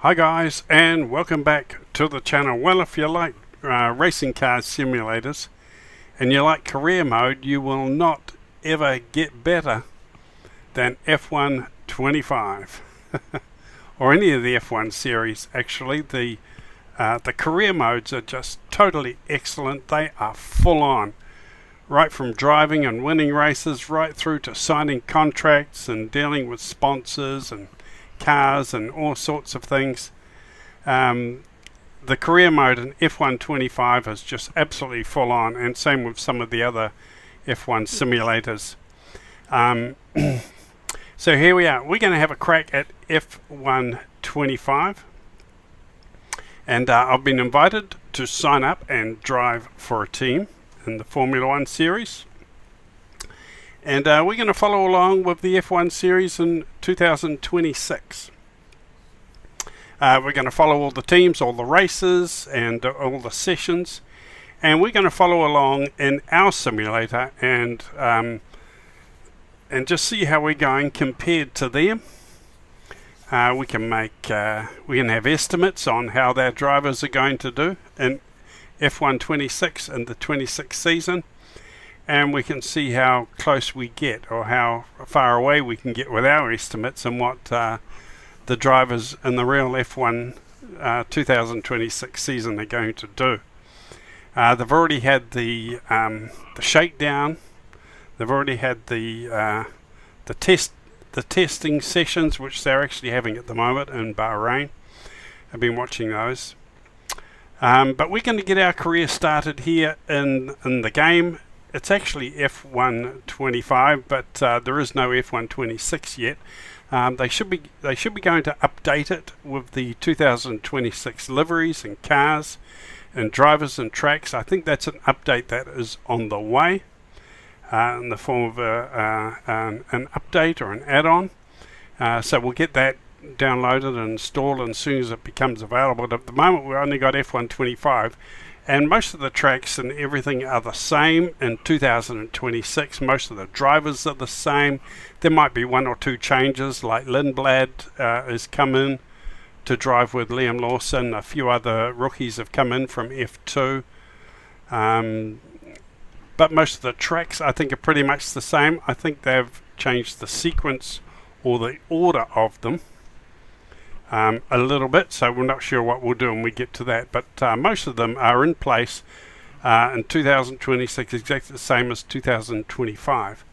Hi guys, and welcome back to the channel. Well, if you like racing car simulators and you like career mode, you will not ever get better than F1 25 or any of the F1 series. Actually, the career modes are just totally excellent. They are full on, right from driving and winning races right through to signing contracts and dealing with sponsors and cars and all sorts of things. The career mode in F1 25 is just absolutely full on, and same with some of the other F1 simulators. So here we are. We're going to have a crack at F1 25, and I've been invited to sign up and drive for a team in the Formula One series. And we're going to follow along with the F1 series in 2026. We're going to follow all the teams, all the races, and all the sessions. And we're going to follow along in our simulator and just see how we're going compared to them. We can have estimates on how their drivers are going to do in F1 26 and the 26 season. And we can see how close we get, or how far away we can get with our estimates, and what the drivers in the real F1 2026 season are going to do. They've already had the shakedown. They've already had the testing sessions, which they're actually having at the moment in Bahrain. I've been watching those. But we're going to get our career started here in the game. It's actually F1 25, but there is no F1 26 yet. They should be going to update it with the 2026 liveries and cars and drivers and tracks. I think that's an update that is on the way, in the form of an update or an add-on. So we'll get that downloaded and installed as soon as it becomes available. But at the moment, we've only got F1 25. And most of the tracks and everything are the same in 2026. Most of the drivers are the same. There might be one or two changes, like Lindblad has come in to drive with Liam Lawson. A few other rookies have come in from F2. But most of the tracks, I think, are pretty much the same. I think they've changed the sequence or the order of them a little bit, so we're not sure what we'll do when we get to that, but most of them are in place in 2026, exactly the same as 2025.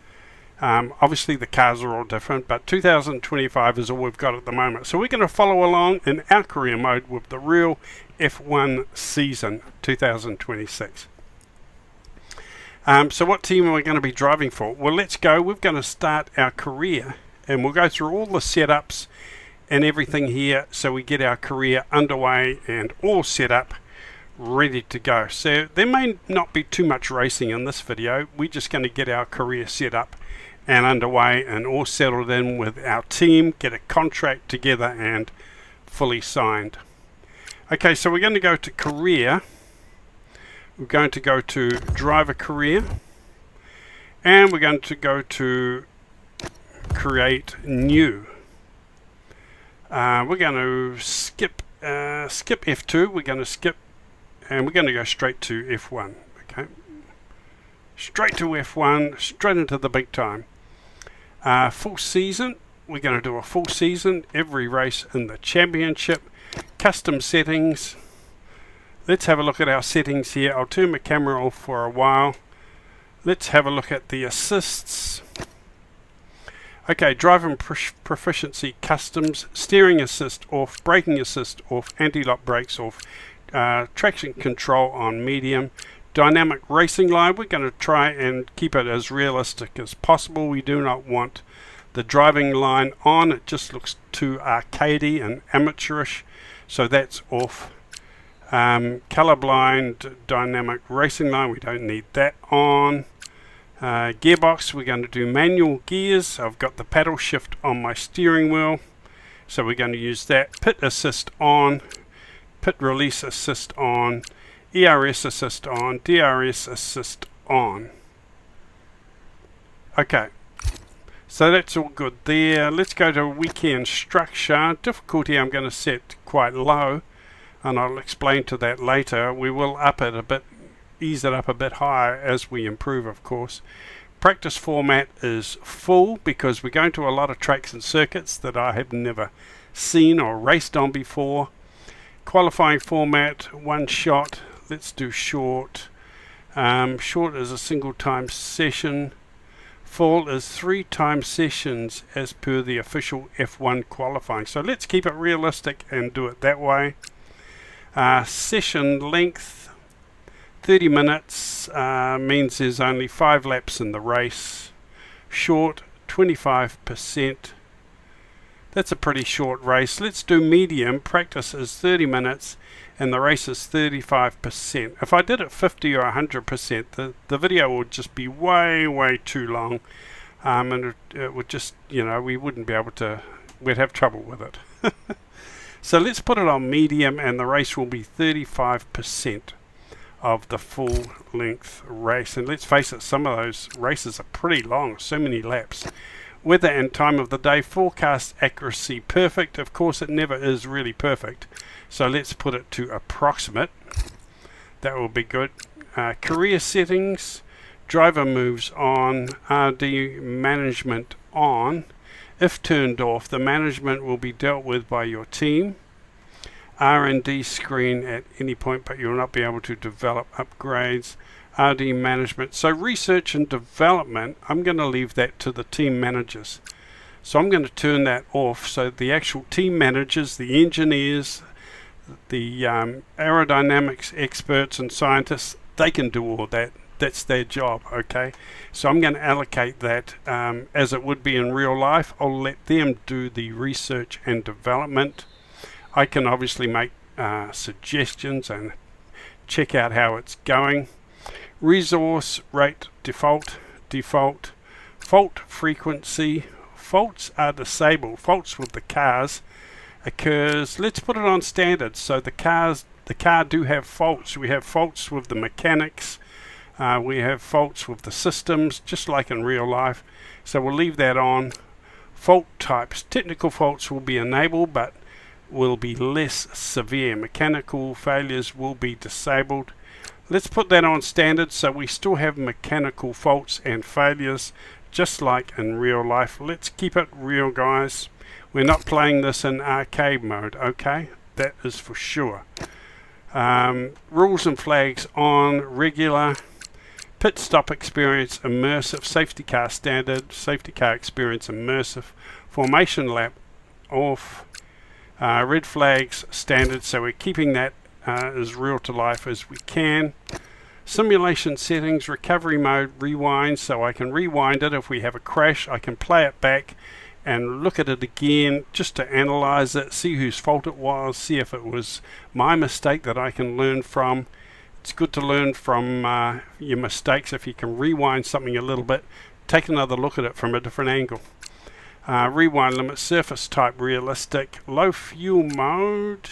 Obviously the cars are all different, but 2025 is all we've got at the moment. So we're going to follow along in our career mode with the real F1 season 2026. So what team are we going to be driving for? Well, let's go. We're going to start our career, and we'll go through all the setups and everything here, so we get our career underway and all set up, ready to go. So there may not be too much racing in this video. We're just going to get our career set up and underway and all settled in with our team, get a contract together and fully signed. Okay, so we're going to go to career. We're going to go to driver career, and we're going to go to create new. We're going to skip F2. We're going to skip, and we're going to go straight to F1. Okay, straight to F1, straight into the big time. Full season. We're going to do a full season, every race in the championship. Custom settings. Let's have a look at our settings here. I'll turn my camera off for a while. Let's have a look at the assists. Okay, driving proficiency customs, steering assist off, braking assist off, anti-lock brakes off, traction control on medium, dynamic racing line. We're going to try and keep it as realistic as possible. We do not want the driving line on. It just looks too arcadey and amateurish, so that's off. Colorblind dynamic racing line, we don't need that on. Gearbox, we're going to do manual gears. I've got the paddle shift on my steering wheel, so we're going to use that. Pit assist on, pit release assist on, ERS assist on, DRS assist on. Okay, So that's all good there. Let's go to weekend structure. Difficulty I'm going to set quite low, and I'll explain to that later. We will up it a bit, ease it up a bit higher as we improve, of course. Practice format is full because we're going to a lot of tracks and circuits that I have never seen or raced on before. Qualifying format, one shot. Let's do short. Short is a single time session. Full is 3 time sessions as per the official F1 qualifying. So let's keep it realistic and do it that way. Session length 30 minutes means there's only 5 laps in the race. Short 25%. That's a pretty short race. Let's do medium. Practice is 30 minutes and the race is 35%. If I did it 50 or 100%, the video would just be way too long, and it would just, we wouldn't be able to, we'd have trouble with it. So let's put it on medium and the race will be 35% of the full length race. And let's face it, some of those races are pretty long, so many laps. Weather and time of the day, forecast accuracy perfect. Of course it never is really perfect, so let's put it to approximate. That will be good. Career settings, driver moves on, RD management on. If turned off, the management will be dealt with by your team. R&D screen at any point, but you'll not be able to develop upgrades. RD management. So research and development, I'm going to leave that to the team managers. So I'm going to turn that off so the actual team managers, the engineers, the aerodynamics experts and scientists, they can do all that. That's their job, okay? So I'm going to allocate that as it would be in real life. I'll let them do the research and development. I can obviously make suggestions and check out how it's going. Resource rate default, fault frequency, faults are disabled. Faults with the cars occurs, let's put it on standard. So the car do have faults. We have faults with the mechanics, we have faults with the systems, just like in real life. So we'll leave that on. Fault types, technical faults will be enabled but will be less severe. Mechanical failures will be disabled. Let's put that on standard so we still have mechanical faults and failures just like in real life. Let's keep it real, guys. We're not playing this in arcade mode, okay? That is for sure. Rules and flags on, regular. Pit stop experience immersive, safety car standard, safety car experience immersive. Formation lap off. Red flags standard, so we're keeping that as real to life as we can. Simulation settings, recovery mode, rewind, so I can rewind it if we have a crash. I can play it back and look at it again just to analyze it, see whose fault it was, see if it was my mistake that I can learn from. It's good to learn from your mistakes. If you can rewind something a little bit, take another look at it from a different angle. Rewind limit, surface type realistic, low fuel mode.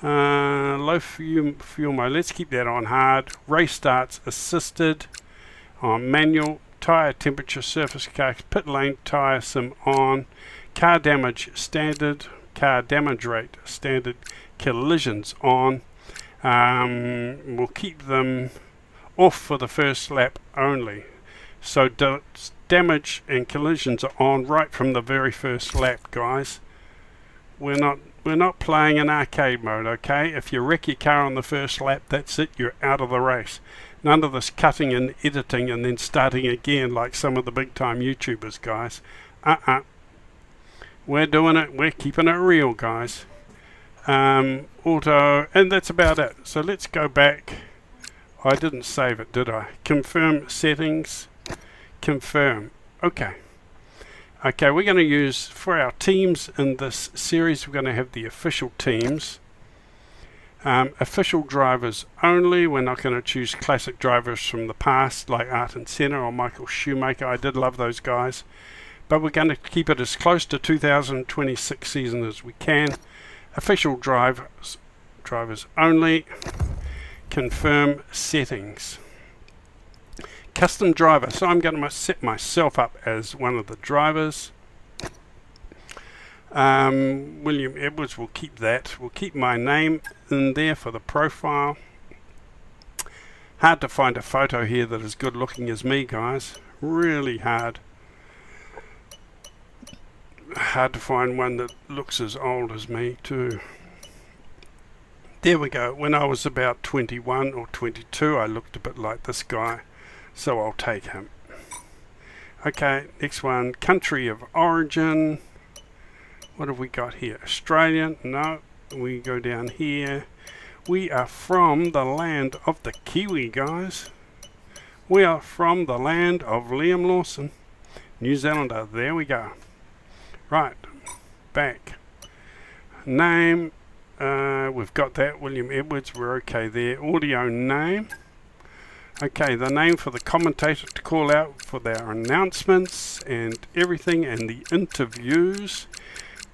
Low fuel mode, let's keep that on hard. Race starts assisted on manual. Tire temperature, surface car, pit lane tire sim on. Car damage standard, car damage rate standard, collisions on. We'll keep them off for the first lap only. So damage and collisions are on right from the very first lap, guys. We're not playing in arcade mode, okay? If you wreck your car on the first lap, that's it, you're out of the race. None of this cutting and editing and then starting again like some of the big time YouTubers, guys. We're doing it, we're keeping it real, guys. Auto, and that's about it. So let's go back. I didn't save it, did I? Confirm settings. Confirm. Okay, we're going to use, for our teams in this series, we're going to have the official teams. Official drivers only. We're not going to choose classic drivers from the past like Ayrton Senna or Michael Schumacher. I did love those guys. But we're going to keep it as close to 2026 season as we can. Official drivers only. Confirm settings. custom driver. So I'm going to set myself up as one of the drivers. William Edwards, we'll keep that. We'll keep my name in there for the profile. Hard to find a photo here that is good looking as me, guys. Really hard. Hard to find one that looks as old as me too. There we go. When I was about 21 or 22, I looked a bit like this guy, so I'll take him. Okay, next one, country of origin. What have we got here? Australian? No. We go down here. We are from the land of the Kiwi, guys. We are from the land of Liam Lawson, New Zealander. There we go. Right, back. Name, we've got that, William Edwards, we're okay there. Audio name. Okay, the name for the commentator to call out for their announcements and everything, and the interviews.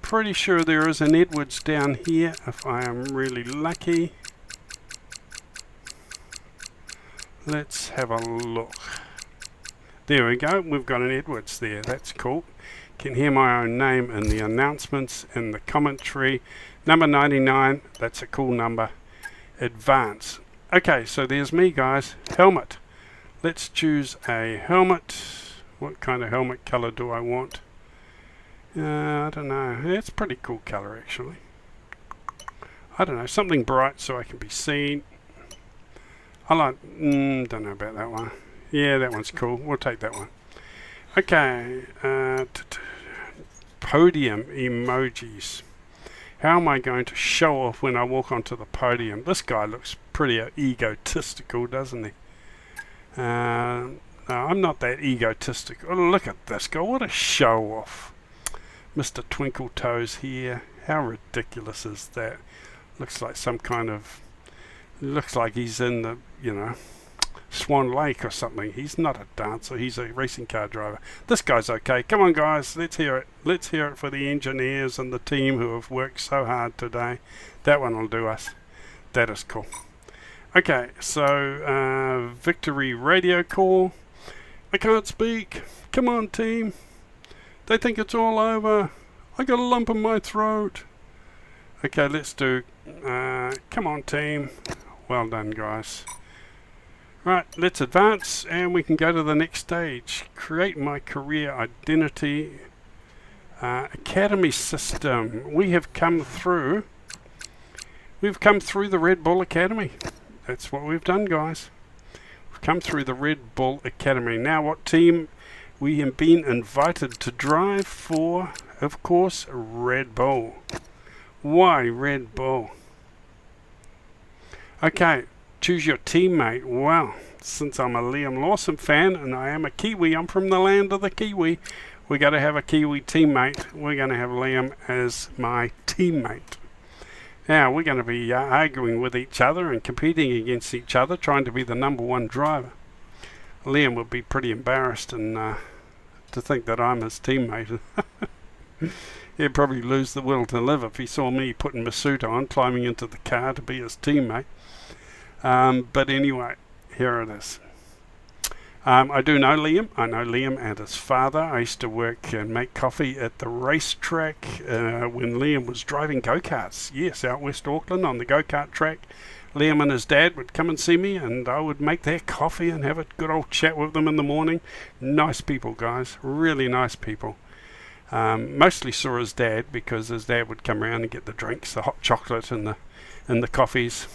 Pretty sure there is an Edwards down here if I am really lucky. Let's have a look. There we go, we've got an Edwards there, that's cool. Can hear my own name in the announcements and the commentary. Number 99, that's a cool number. Advance. Okay, so there's me, guys. Helmet. Let's choose a helmet. What kind of helmet color do I want? I don't know. It's a pretty cool color, actually. I don't know, something bright so I can be seen. I like, don't know about that one. Yeah, that one's cool. We'll take that one. Okay, podium emojis. How am I going to show off when I walk onto the podium? This guy looks pretty egotistical, doesn't he? No, I'm not that egotistical. Oh, look at this guy. What a show off. Mr. Twinkle Toes here. How ridiculous is that? Looks like some kind of... Looks like he's in the, you know, Swan Lake or something. He's not a dancer. He's a racing car driver. This guy's okay. Come on, guys. Let's hear it. Let's hear it for the engineers and the team who have worked so hard today. That one will do us. That is cool. Okay, so victory radio call. I can't speak. Come on, team. They think it's all over. I got a lump in my throat. Okay, let's do... come on, team. Well done, guys. Right, let's advance and we can go to the next stage. Create my career identity. Academy system. We have come through. We've come through the Red Bull Academy. That's what we've done, guys. We've come through the Red Bull Academy. Now, what team we have been invited to drive for? Of course, Red Bull. Why Red Bull? Okay, choose your teammate. Well, since I'm a Liam Lawson fan and I am a Kiwi, I'm from the land of the Kiwi, we're going to have a Kiwi teammate. We're going to have Liam as my teammate. Now, we're going to be arguing with each other and competing against each other, trying to be the number one driver. Liam would be pretty embarrassed and to think that I'm his teammate. He'd probably lose the will to live if he saw me putting my suit on, climbing into the car to be his teammate. But anyway, here it is. I do know Liam. I know Liam and his father. I used to work and make coffee at the racetrack when Liam was driving go-karts. Yes, out West Auckland on the go-kart track. Liam and his dad would come and see me and I would make their coffee and have a good old chat with them in the morning. Nice people, guys. Really nice people. Mostly saw his dad because his dad would come around and get the drinks, the hot chocolate and the coffees.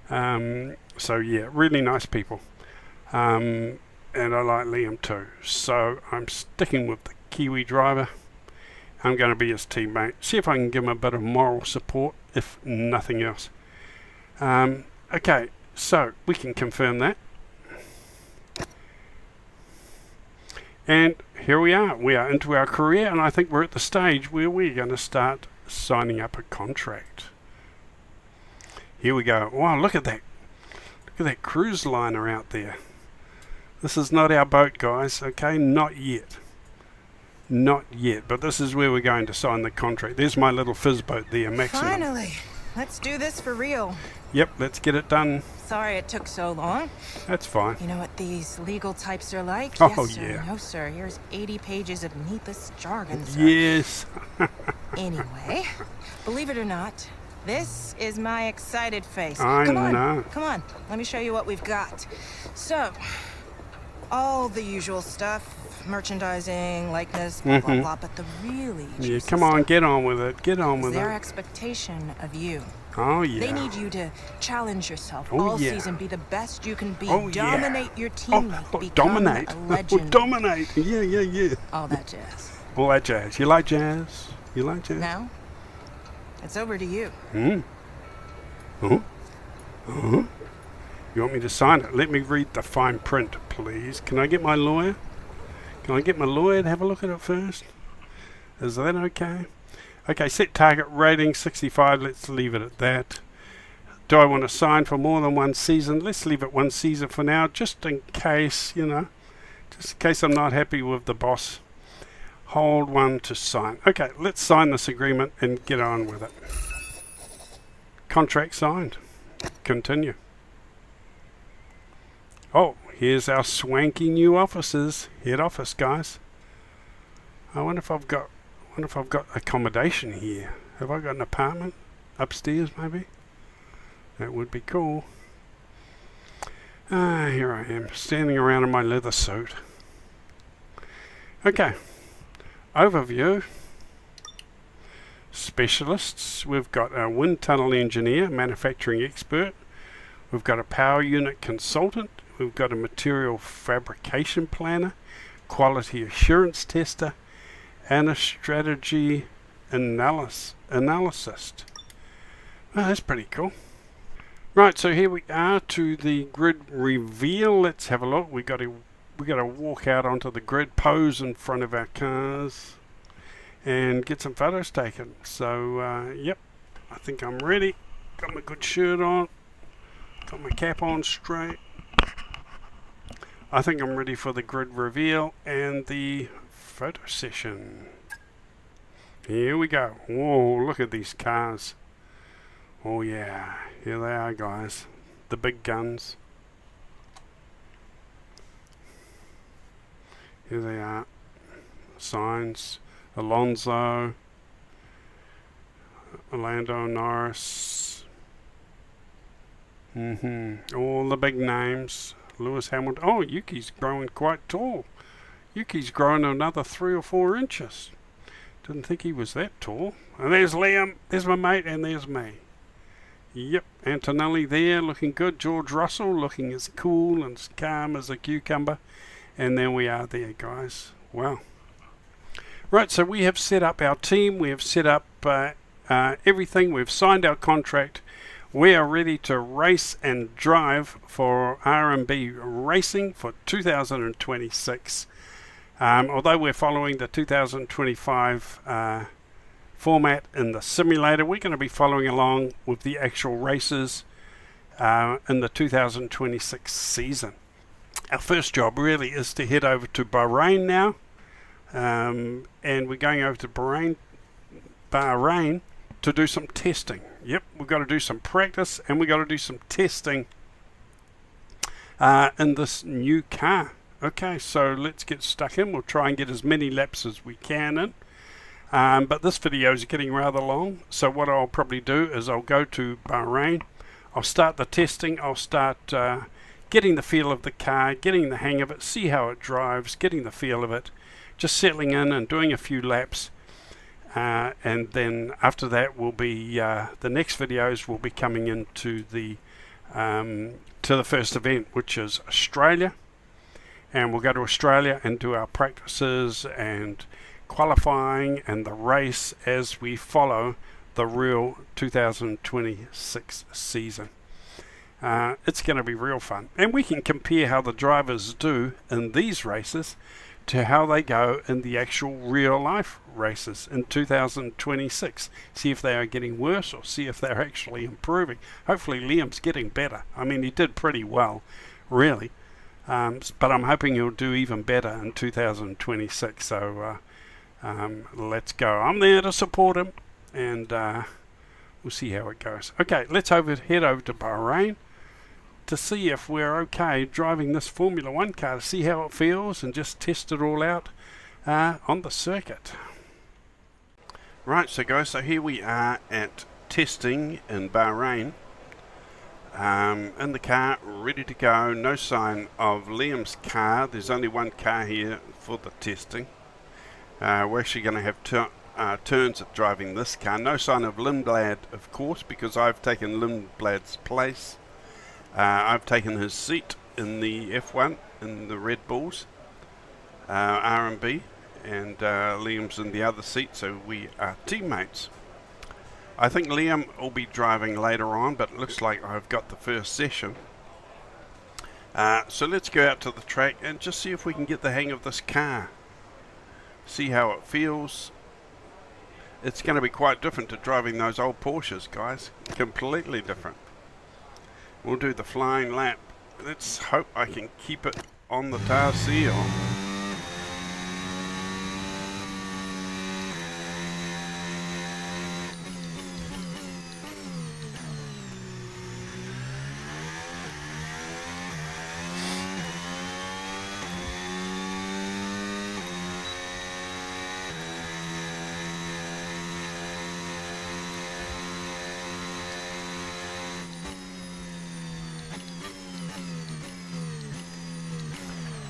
So yeah, really nice people. And I like Liam too. So I'm sticking with the Kiwi driver. I'm going to be his teammate. See if I can give him a bit of moral support, if nothing else. Okay, so we can confirm that. And here we are. We are into our career, and I think we're at the stage where we're going to start signing up a contract. Here we go. Wow, look at that. Look at that cruise liner out there. This is not our boat, guys, okay? Not yet. Not yet, but this is where we're going to sign the contract. There's my little fizz boat there, Maximum. Finally, let's do this for real. Yep, let's get it done. Sorry it took so long. That's fine. You know what these legal types are like? Oh, yes, sir. yeah. No, sir. Here's 80 pages of needless jargon, sir. Yes. Anyway, believe it or not, this is my excited face. I Come on, know. come on. Let me show you what we've got. So, all the usual stuff. Merchandising, likeness, blah, blah, blah. But the really Yeah, juicy come on, stuff get on with it. Get on is with their it. expectation of you. Oh, yeah. They need you to challenge yourself Oh, all yeah. season, be the best you can be, Oh, yeah. dominate your teammate, become dominate. a legend, Dominate. Yeah. all that jazz. All that jazz. You like jazz? You like jazz? Now, it's over to you. Oh. You want me to sign it? Let me read the fine print, please. Can I get my lawyer? Can I get my lawyer to have a look at it first? Is that okay? Okay, set target rating 65. Let's leave it at that. Do I want to sign for more than one season? Let's leave it one season for now, just in case, just in case I'm not happy with the boss. Hold one to sign. Okay, let's sign this agreement and get on with it. Contract signed. Continue. Oh, here's our swanky new offices. Head office, guys. I wonder if I've got accommodation here. Have I got an apartment upstairs, maybe? That would be cool. Here I am, standing around in my leather suit. Okay. Overview. Specialists. We've got a wind tunnel engineer, manufacturing expert. We've got a power unit consultant. We've got a material fabrication planner, quality assurance tester, and a strategy analyst. Oh, that's pretty cool. Right, so here we are to the grid reveal. Let's have a look. We got to walk out onto the grid, pose in front of our cars, and get some photos taken. So, yep, I think I'm ready. Got my good shirt on. Got my cap on straight. I think I'm ready for the grid reveal and the photo session. Here we go. Whoa, look at these cars. Oh yeah, here they are, guys. The big guns. Here they are. Signs. Alonso. Orlando Norris. All the big names. Lewis Hamilton. Oh, Yuki's growing quite tall. Yuki's grown another 3 or 4 inches. Didn't think he was that tall. And there's Liam. There's my mate, and there's me. Yep, Antonelli there, looking good. George Russell looking as cool and as calm as a cucumber. And there we are there, guys. Wow. Right, so we have set up our team. We have set up everything. We've signed our contract. We are ready to race and drive for R&B Racing for 2026. Although we're following the 2025 format in the simulator, we're going to be following along with the actual races in the 2026 season. Our first job really is to head over to Bahrain now, and we're going over to Bahrain to do some testing. Yep, we've got to do some practice and we've got to do some testing in this new car. Okay, so let's get stuck in. We'll try and get as many laps as we can in. But this video is getting rather long, so what I'll probably do is I'll go to Bahrain. I'll start the testing. I'll start getting the feel of the car, getting the hang of it, see how it drives, getting the feel of it, just settling in and doing a few laps. And then after that will be the next videos will be coming into the to the first event, which is Australia, and we'll go to Australia and do our practices and qualifying and the race as we follow the real 2026 season. It's going to be real fun, and we can compare how the drivers do in these races to how they go in the actual real life races in 2026. See if they are getting worse or see if they're actually improving. Hopefully Liam's getting better. I mean, he did pretty well, really. But I'm hoping he'll do even better in 2026. So let's go. I'm there to support him, and we'll see how it goes. Okay, let's head over to Bahrain to see if we're okay driving this Formula 1 car, to see how it feels and just test it all out on the circuit. Right, so guys, so here we are at testing in Bahrain. In the car, ready to go. No sign of Liam's car. There's only one car here for the testing. We're actually going to have turns at driving this car. No sign of Lindblad, of course, because I've taken Lindblad's place. I've taken his seat in the F1 in the Red Bulls R&B, and Liam's in the other seat, so we are teammates. I think Liam will be driving later on, but it looks like I've got the first session. So let's go out to the track and just see if we can get the hang of this car. See how it feels. It's going to be quite different to driving those old Porsches, guys. Completely different. We'll do the flying lap. Let's hope I can keep it on the tar seal.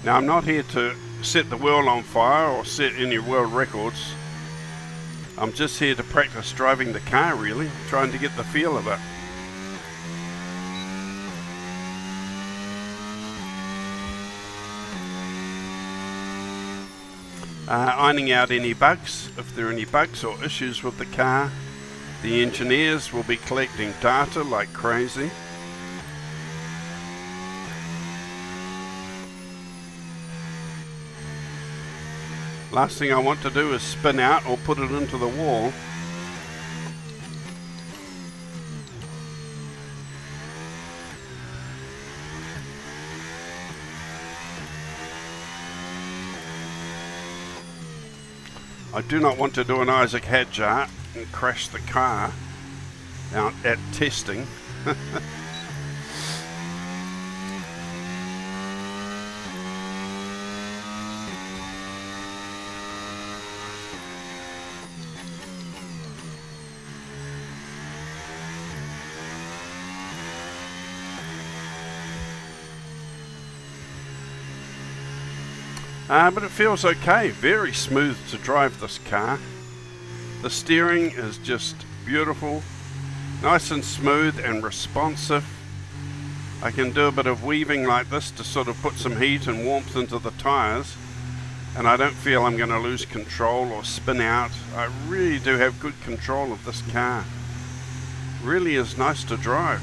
Now, I'm not here to set the world on fire or set any world records. I'm just here to practice driving the car, really, trying to get the feel of it. Ironing out any bugs, if there are any bugs or issues with the car. The engineers will be collecting data like crazy. Last thing I want to do is spin out or put it into the wall. I do not want to do an Isaac Hadjar and crash the car out at testing. But it feels okay, very smooth to drive this car. The steering is just beautiful, nice and smooth and responsive. I can do a bit of weaving like this to sort of put some heat and warmth into the tyres, and I don't feel I'm going to lose control or spin out. I really do have good control of this car. Really is nice to drive.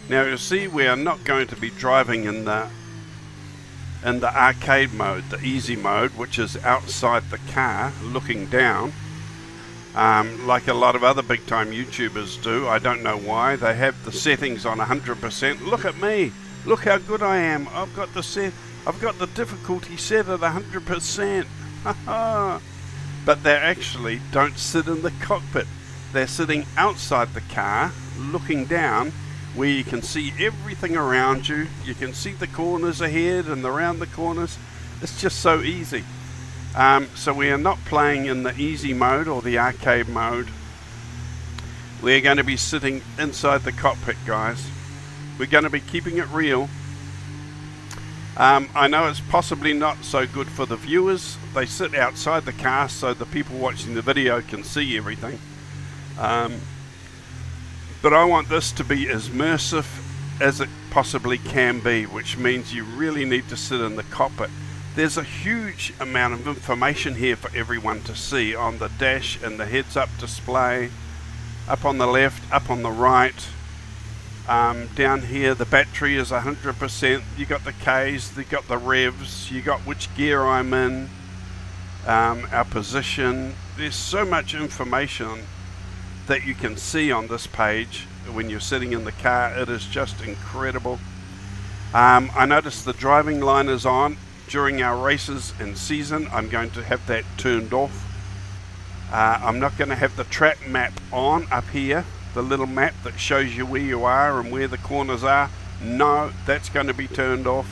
Now you'll see we are not going to be driving in the arcade mode, the easy mode, which is outside the car looking down, like a lot of other big time YouTubers do. I don't know why. They have the settings on 100%. Look at me, look how good I am. I've got the difficulty set at 100%. But they actually don't sit in the cockpit. They're sitting outside the car looking down, where you can see everything around you. You can see the corners ahead and around the corners. It's just so easy. So we are not playing in the easy mode or the arcade mode. We're going to be sitting inside the cockpit, guys. We're going to be keeping it real. I know it's possibly not so good for the viewers. They sit outside the car so the people watching the video can see everything. But I want this to be as immersive as it possibly can be, which means you really need to sit in the cockpit. There's a huge amount of information here for everyone to see on the dash and the heads-up display, up on the left, up on the right. Down here the battery is 100%. You got the Ks, you got the revs, you got which gear I'm in, our position. There's so much information that you can see on this page when you're sitting in the car. It is just incredible. I noticed the driving line is on. During our races in season, I'm going to have that turned off. I'm not going to have the track map on up here, the little map that shows you where you are and where the corners are. No, that's going to be turned off.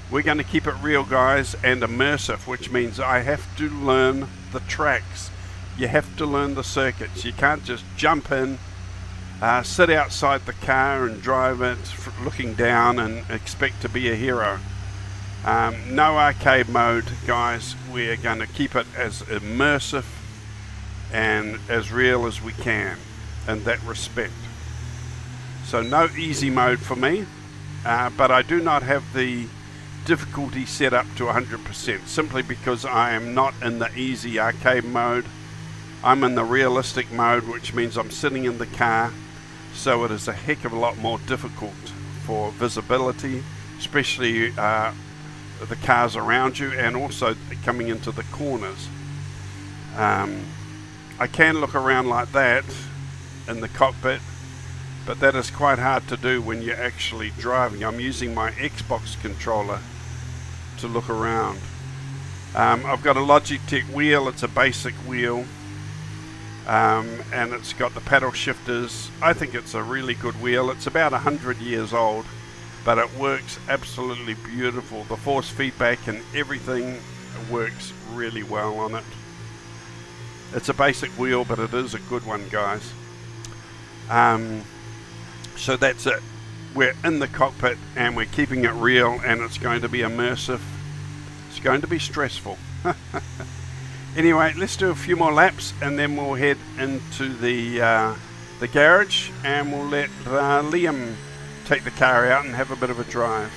We're going to keep it real, guys, and immersive, which means I have to learn the tracks. You have to learn the circuits. You can't just jump in, sit outside the car and drive it looking down and expect to be a hero. No arcade mode, guys. We're going to keep it as immersive and as real as we can in that respect. So no easy mode for me, but I do not have the difficulty set up to 100% simply because I am not in the easy arcade mode. I'm in the realistic mode, which means I'm sitting in the car, so it is a heck of a lot more difficult for visibility, especially the cars around you and also coming into the corners. I can look around like that in the cockpit, but that is quite hard to do when you're actually driving. I'm using my Xbox controller to look around. I've got a Logitech wheel. It's a basic wheel, and it's got the paddle shifters. I think it's a really good wheel. It's about 100 years old, but it works absolutely beautiful. The force feedback and everything works really well on it. It's a basic wheel, but it is a good one, guys. So that's it. We're in the cockpit and we're keeping it real, and it's going to be immersive. It's going to be stressful. Anyway, let's do a few more laps and then we'll head into the garage, and we'll let Liam take the car out and have a bit of a drive.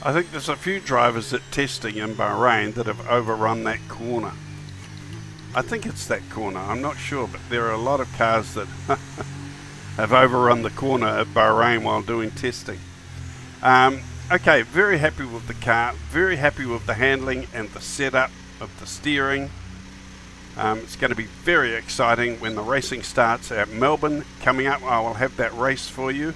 I think there's a few drivers at testing in Bahrain that have overrun that corner. I think it's that corner, I'm not sure, but there are a lot of cars that have overrun the corner at Bahrain while doing testing. Okay, very happy with the car, very happy with the handling and the setup of the steering. It's going to be very exciting when the racing starts at Melbourne coming up. I will have that race for you.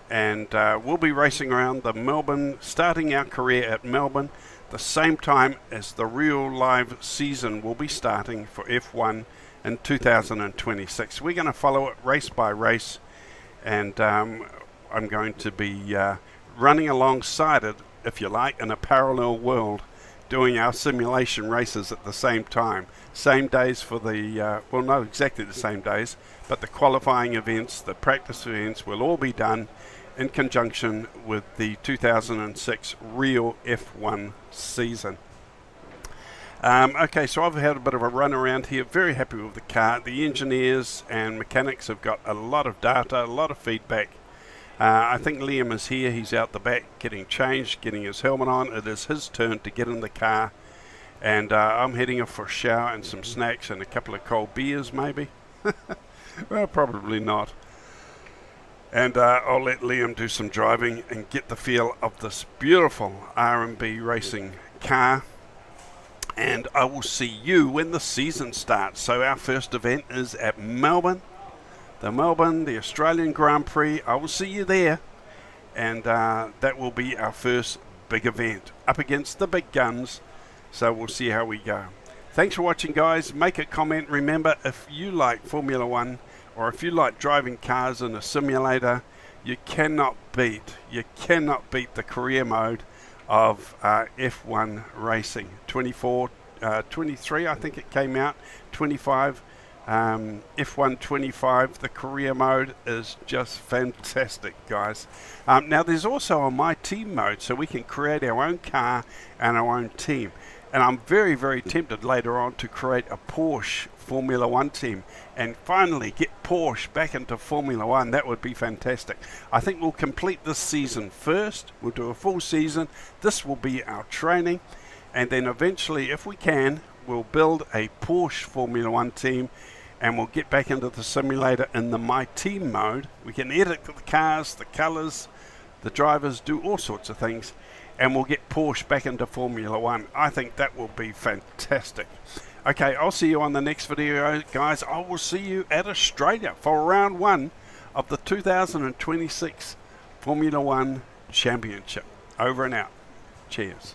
And we'll be racing around the Melbourne, starting our career at Melbourne, the same time as the real live season will be starting for F1 in 2026. We're going to follow it race by race, and I'm going to be running alongside it, if you like, in a parallel world, doing our simulation races at the same time. Same days for the, well, not exactly the same days, but the qualifying events, the practice events will all be done in conjunction with the 2006 real F1 season. Okay, so I've had a bit of a run around here. Very happy with the car. The engineers and mechanics have got a lot of data, a lot of feedback. I think Liam is here. He's out the back getting changed, getting his helmet on. It is his turn to get in the car. And I'm heading off for a shower and some snacks and a couple of cold beers maybe. Well, probably not. And I'll let Liam do some driving and get the feel of this beautiful R&B racing car. And I will see you when the season starts. So our first event is at Melbourne. The Australian Grand Prix. I will see you there. And that will be our first big event. Up against the big guns. So we'll see how we go. Thanks for watching, guys. Make a comment. Remember, if you like Formula 1 or if you like driving cars in a simulator, you cannot beat the career mode of F1 racing. 24, 23 I think it came out, 25, F1 25, the career mode is just fantastic, guys. Now there's also a My Team mode, so we can create our own car and our own team. And I'm very, very tempted later on to create a Porsche Formula 1 team and finally get Porsche back into Formula 1. That would be fantastic. I think we'll complete this season first. We'll do a full season. This will be our training. And then eventually, if we can, we'll build a Porsche Formula 1 team and we'll get back into the simulator in the My Team mode. We can edit the cars, the colours, the drivers, do all sorts of things. And we'll get Porsche back into Formula 1. I think that will be fantastic. Okay, I'll see you on the next video, guys. I will see you at Australia for round 1 of the 2026 Formula 1 Championship. Over and out. Cheers.